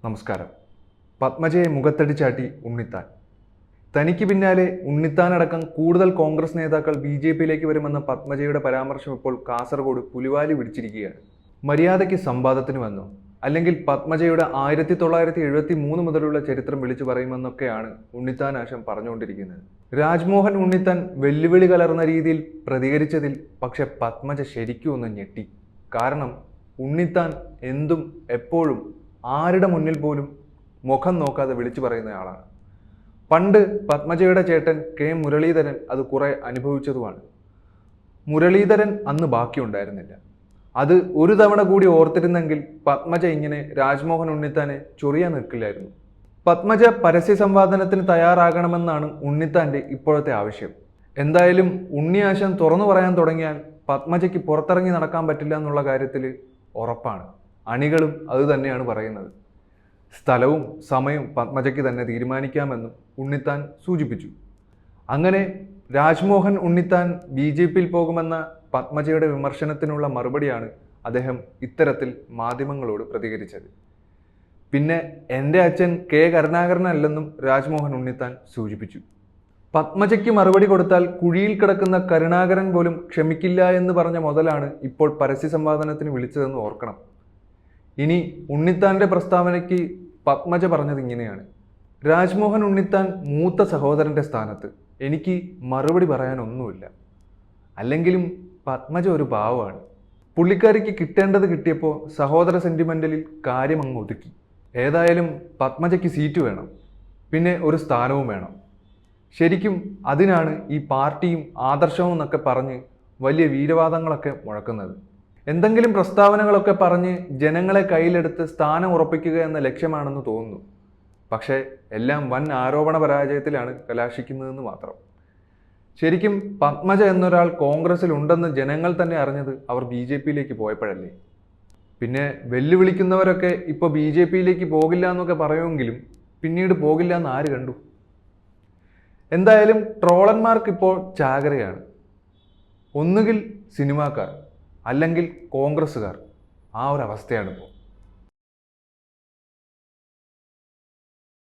നമസ്കാരം. പത്മജയെ മുഖത്തടിച്ചാട്ടി ഉണ്ണിത്താൻ. തനിക്ക് പിന്നാലെ ഉണ്ണിത്താനടക്കം കൂടുതൽ കോൺഗ്രസ് നേതാക്കൾ BJPയിലേക്ക് വരുമെന്ന പത്മജയുടെ പരാമർശം ഇപ്പോൾ കാസർഗോഡ് പുലിവാലി പിടിച്ചിരിക്കുകയാണ്. മര്യാദയ്ക്ക് സംവാദത്തിന് വന്നു, അല്ലെങ്കിൽ പത്മജയുടെ 1973 മുതലുള്ള ചരിത്രം വിളിച്ചു പറയുമെന്നൊക്കെയാണ് ഉണ്ണിത്താൻ ആശം പറഞ്ഞുകൊണ്ടിരിക്കുന്നത്. രാജ്മോഹൻ ഉണ്ണിത്താൻ വെല്ലുവിളി കലർന്ന രീതിയിൽ പ്രതികരിച്ചതിൽ പക്ഷെ പത്മജ ശരിക്കും ഒന്ന് ഞെട്ടി. കാരണം ഉണ്ണിത്താൻ എന്തും എപ്പോഴും ആരുടെ മുന്നിൽ പോലും മുഖം നോക്കാതെ വിളിച്ചു പറയുന്നയാളാണ്. പണ്ട് പത്മജയുടെ ചേട്ടൻ K. മുരളീധരൻ അത് കുറെ അനുഭവിച്ചതുമാണ്. മുരളീധരൻ അന്ന് ബാക്കിയുണ്ടായിരുന്നില്ല. അത് ഒരു തവണ കൂടി ഓർത്തിരുന്നെങ്കിൽ പത്മജ ഇങ്ങനെ രാജ്മോഹൻ ഉണ്ണിത്താനെ ചൊറിയാൻ നിൽക്കില്ലായിരുന്നു. പത്മജ പരസ്യ സംവാദനത്തിന് തയ്യാറാകണമെന്നാണ് ഉണ്ണിത്താൻ്റെ ഇപ്പോഴത്തെ ആവശ്യം. എന്തായാലും ഉണ്ണിയാശം തുറന്നു പറയാൻ തുടങ്ങിയാൽ പത്മജയ്ക്ക് പുറത്തിറങ്ങി നടക്കാൻ പറ്റില്ല എന്നുള്ള കാര്യത്തിൽ ഉറപ്പാണ്. അണികളും അത് തന്നെയാണ് പറയുന്നത്. സ്ഥലവും സമയവും പത്മജയ്ക്ക് തന്നെ തീരുമാനിക്കാമെന്നും ഉണ്ണിത്താൻ സൂചിപ്പിച്ചു. അങ്ങനെ രാജ്മോഹൻ ഉണ്ണിത്താൻ BJPയിൽ പോകുമെന്ന പത്മജയുടെ വിമർശനത്തിനുള്ള മറുപടിയാണ് അദ്ദേഹം ഇത്തരത്തിൽ മാധ്യമങ്ങളോട് പ്രതികരിച്ചത്. പിന്നെ എൻ്റെ അച്ഛൻ K. കരുണാകരനല്ലെന്നും രാജ്മോഹൻ ഉണ്ണിത്താൻ സൂചിപ്പിച്ചു. പത്മജയ്ക്ക് മറുപടി കൊടുത്താൽ കുഴിയിൽ കിടക്കുന്ന കരുണാകരൻ പോലും ക്ഷമിക്കില്ല എന്ന് പറഞ്ഞ മുതലാണ് ഇപ്പോൾ പരസ്യ സംവാദനത്തിന് വിളിച്ചതെന്ന് ഓർക്കണം. ഇനി ഉണ്ണിത്താൻ്റെ പ്രസ്താവനയ്ക്ക് പത്മജ പറഞ്ഞത് ഇങ്ങനെയാണ്: രാജ്മോഹൻ ഉണ്ണിത്താൻ മൂത്ത സഹോദരൻ്റെ സ്ഥാനത്ത്, എനിക്ക് മറുപടി പറയാനൊന്നുമില്ല. അല്ലെങ്കിലും പത്മജ ഒരു പാവമാണ്. പുള്ളിക്കാരിക്ക് കിട്ടേണ്ടത് കിട്ടിയപ്പോൾ സഹോദര സെൻറ്റിമെൻ്റലിൽ കാര്യം അങ്ങ് ഒതുക്കി. ഏതായാലും പത്മജയ്ക്ക് സീറ്റ് വേണം, പിന്നെ ഒരു സ്ഥാനവും വേണം. ശരിക്കും അതിനാണ് ഈ പാർട്ടിയും ആദർശവും എന്നൊക്കെ പറഞ്ഞ് വലിയ വീരവാദങ്ങളൊക്കെ മുഴക്കുന്നത്. എന്തെങ്കിലും പ്രസ്താവനകളൊക്കെ പറഞ്ഞ് ജനങ്ങളെ കയ്യിലെടുത്ത് സ്ഥാനം ഉറപ്പിക്കുക എന്ന ലക്ഷ്യമാണെന്ന് തോന്നുന്നു. പക്ഷേ എല്ലാം വൻ ആരോപണ പരാജയത്തിലാണ് കലാശിക്കുന്നതെന്ന് മാത്രം. ശരിക്കും പത്മജ എന്നൊരാൾ കോൺഗ്രസിൽ ഉണ്ടെന്ന് ജനങ്ങൾ തന്നെ അറിഞ്ഞത് അവർ BJPയിലേക്ക് പോയപ്പോഴല്ലേ. പിന്നെ വെല്ലുവിളിക്കുന്നവരൊക്കെ ഇപ്പോൾ BJPയിലേക്ക് പോകില്ല എന്നൊക്കെ പറയുമെങ്കിലും പിന്നീട് പോകില്ല എന്ന് ആര് കണ്ടു? എന്തായാലും ട്രോളന്മാർക്കിപ്പോൾ ചാകരയാണ്. ഒന്നുകിൽ സിനിമാക്കാർ, അല്ലെങ്കിൽ കോൺഗ്രസ്സുകാർ. ആ ഒരു അവസ്ഥയാണ് ഇപ്പോൾ.